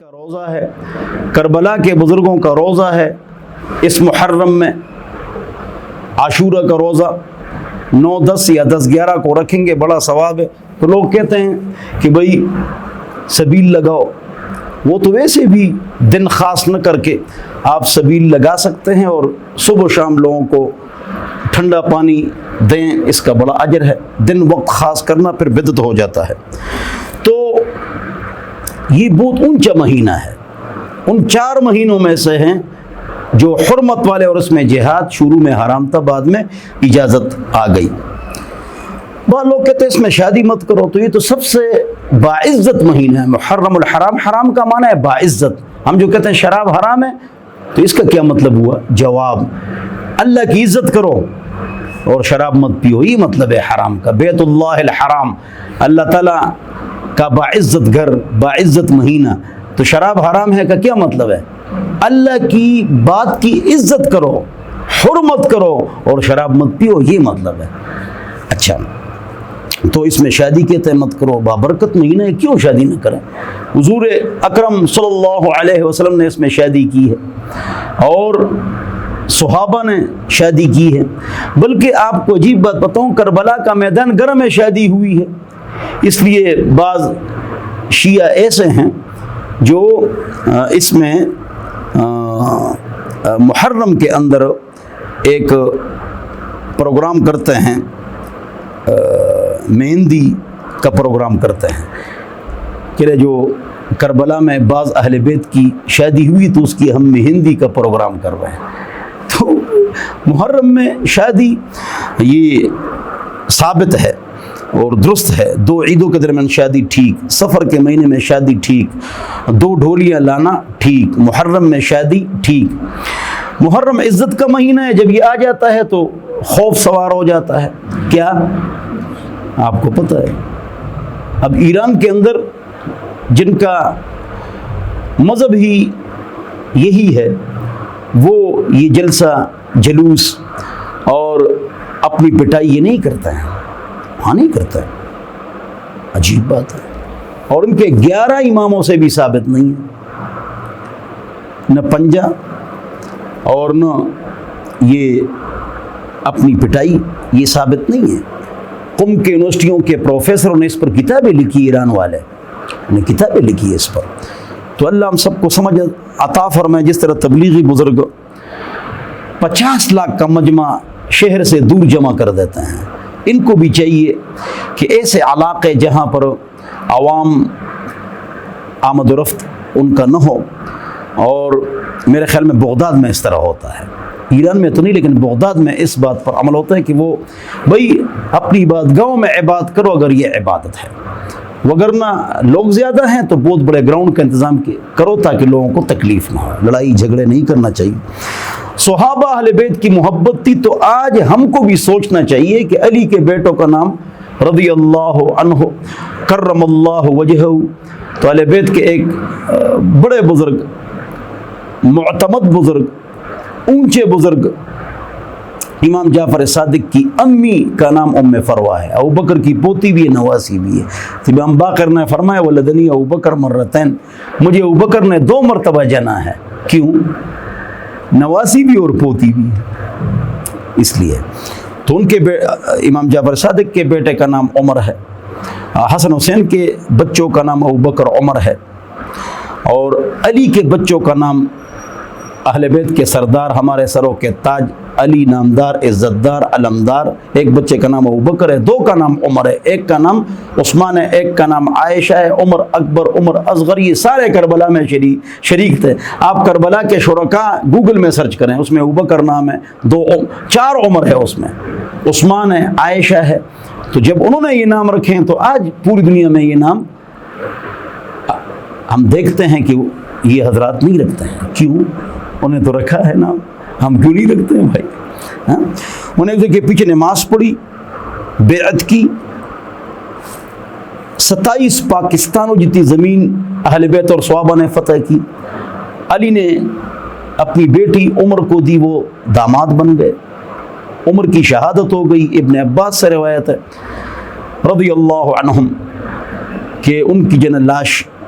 کا روزہ ہے، کربلا کے بزرگوں کا روزہ ہے، اس محرم میں عاشورہ کا روزہ 9، 10 یا 10، 11 کو رکھیں گے، بڑا ثواب ہے۔ تو لوگ کہتے ہیں کہ بھائی سبیل لگاؤ، وہ تو ویسے بھی دن خاص نہ کر کے آپ سبیل لگا سکتے ہیں اور صبح و شام لوگوں کو ٹھنڈا پانی دیں، اس کا بڑا اجر ہے۔ دن وقت خاص کرنا پھر بدعت ہو جاتا ہے۔ تو یہ بہت اونچا مہینہ ہے، ان 4 مہینوں میں سے ہیں جو حرمت والے، اور اس میں جہاد شروع میں حرام تھا، بعد میں اجازت آ گئی۔ بعض لوگ کہتے ہیں اس میں شادی مت کرو، تو یہ تو سب سے باعزت مہینہ ہے، محرم الحرام۔ حرام کا معنی ہے باعزت۔ ہم جو کہتے ہیں شراب حرام ہے، تو اس کا کیا مطلب ہوا؟ جواب، اللہ کی عزت کرو اور شراب مت پیو، یہ مطلب ہے حرام کا۔ بیت اللہ الحرام، اللہ تعالیٰ کا باعزت گھر، باعزت مہینہ، تو شراب حرام ہے کا کیا مطلب ہے؟ اللہ کی بات کی عزت کرو، حرمت کرو اور شراب مت پیو، یہ مطلب ہے۔ اچھا، تو اس میں شادی کہتے ہیں مت کرو، بابرکت مہینہ ہے، کیوں شادی نہ کریں؟ حضور اکرم صلی اللہ علیہ وسلم نے اس میں شادی کی ہے اور صحابہ نے شادی کی ہے۔ بلکہ آپ کو عجیب بات بتاؤں، کربلا کا میدان گرم میں شادی ہوئی ہے۔ اس لیے بعض شیعہ ایسے ہیں جو اس میں محرم کے اندر ایک پروگرام کرتے ہیں، مہندی کا پروگرام کرتے ہیں کہ جو کربلا میں بعض اہل بیت کی شادی ہوئی تو اس کی ہم مہندی کا پروگرام کر رہے ہیں۔ تو محرم میں شادی یہ ثابت ہے اور درست ہے۔ 2 عیدوں کے درمیان شادی ٹھیک، سفر کے مہینے میں شادی ٹھیک، 2 ڈھولیاں لانا ٹھیک، محرم میں شادی ٹھیک۔ محرم عزت کا مہینہ ہے، جب یہ آ جاتا ہے تو خوف سوار ہو جاتا ہے۔ کیا آپ کو پتہ ہے؟ اب ایران کے اندر جن کا مذہب ہی یہی ہے، وہ یہ جلسہ جلوس اور اپنی پٹائی یہ نہیں کرتا ہے، ہاں نہیں کرتا ہے، عجیب بات ہے۔ اور ان کے 11 اماموں سے بھی ثابت نہیں ہے، نہ پنجہ اور نہ یہ اپنی پٹائی، یہ ثابت نہیں ہے۔ قم کے یونیورسٹیوں کے پروفیسروں نے اس پر کتابیں لکھی، ایران والے نے کتابیں لکھی ہے اس پر۔ تو اللہ ہم سب کو سمجھ عطا فرمائے۔ جس طرح تبلیغی بزرگ 50 لاکھ کا مجمع شہر سے دور جمع کر دیتے ہیں، ان کو بھی چاہیے کہ ایسے علاقے جہاں پر عوام آمد و رفت ان کا نہ ہو، اور میرے خیال میں بغداد میں اس طرح ہوتا ہے، ایران میں تو نہیں، لیکن بغداد میں اس بات پر عمل ہوتا ہے کہ وہ بھائی اپنی بات گاؤں میں عبادت کرو اگر یہ عبادت ہے، وگرنہ لوگ زیادہ ہیں تو بہت بڑے گراؤنڈ کا انتظام کرو تاکہ لوگوں کو تکلیف نہ ہو، لڑائی جھگڑے نہیں کرنا چاہیے۔ صحابہ اہل بیت کی محبت تھی، تو آج ہم کو بھی سوچنا چاہیے کہ علی کے بیٹوں کا نام رضی اللہ عنہ کرم اللہ وجہہ، تو اہل بیت کے ایک بڑے بزرگ، معتمد بزرگ، اونچے بزرگ، امام جعفر صادق کی امی کا نام ام فروا ہے، ابوبکر کی پوتی بھی ہے، نواسی بھی ہے۔ تو امام باقر نے فرمایا ولدنی ابوبکر مرتین، مجھے ابوبکر نے 2 مرتبہ جنا ہے۔ کیوں؟ نواسی بھی اور پوتی بھی، اس لیے۔ تو ان کے امام جعفر صادق کے بیٹے کا نام عمر ہے، حسن حسین کے بچوں کا نام ابوبکر عمر ہے، اور علی کے بچوں کا نام، اہل بیت کے سردار، ہمارے سروں کے تاج، علی نامدار، عزت دار، علمدار، ایک بچے کا نام ابوبکر ہے، 2 کا نام عمر ہے، ایک کا نام عثمان ہے، ایک کا نام عائشہ ہے، عمر اکبر، عمر اصغر، یہ سارے کربلا میں شریک تھے۔ آپ کربلا کے شرکاء گوگل میں سرچ کریں، اس میں ابوبکر نام ہے، 4 عمر ہے، اس میں عثمان ہے، عائشہ ہے۔ تو جب انہوں نے یہ نام رکھے ہیں تو آج پوری دنیا میں یہ نام ہم دیکھتے ہیں کہ یہ حضرات نہیں رکھتے ہیں۔ کیوں؟ انہیں تو رکھا ہے نام، ہم کیوں نہیں رکھتے ہیں بھائی؟ ہاں، انہیں دیکھے پیچھے نماز پڑھی، بیعت کی، 27 پاکستانوں جتنی زمین اہل بیت اور صحابہ نے فتح کی، علی نے اپنی بیٹی عمر کو دی، وہ داماد بن گئے، عمر کی شہادت ہو گئی۔ ابن عباس سے روایت ہے رضی اللہ عنہم کہ ان کی لاش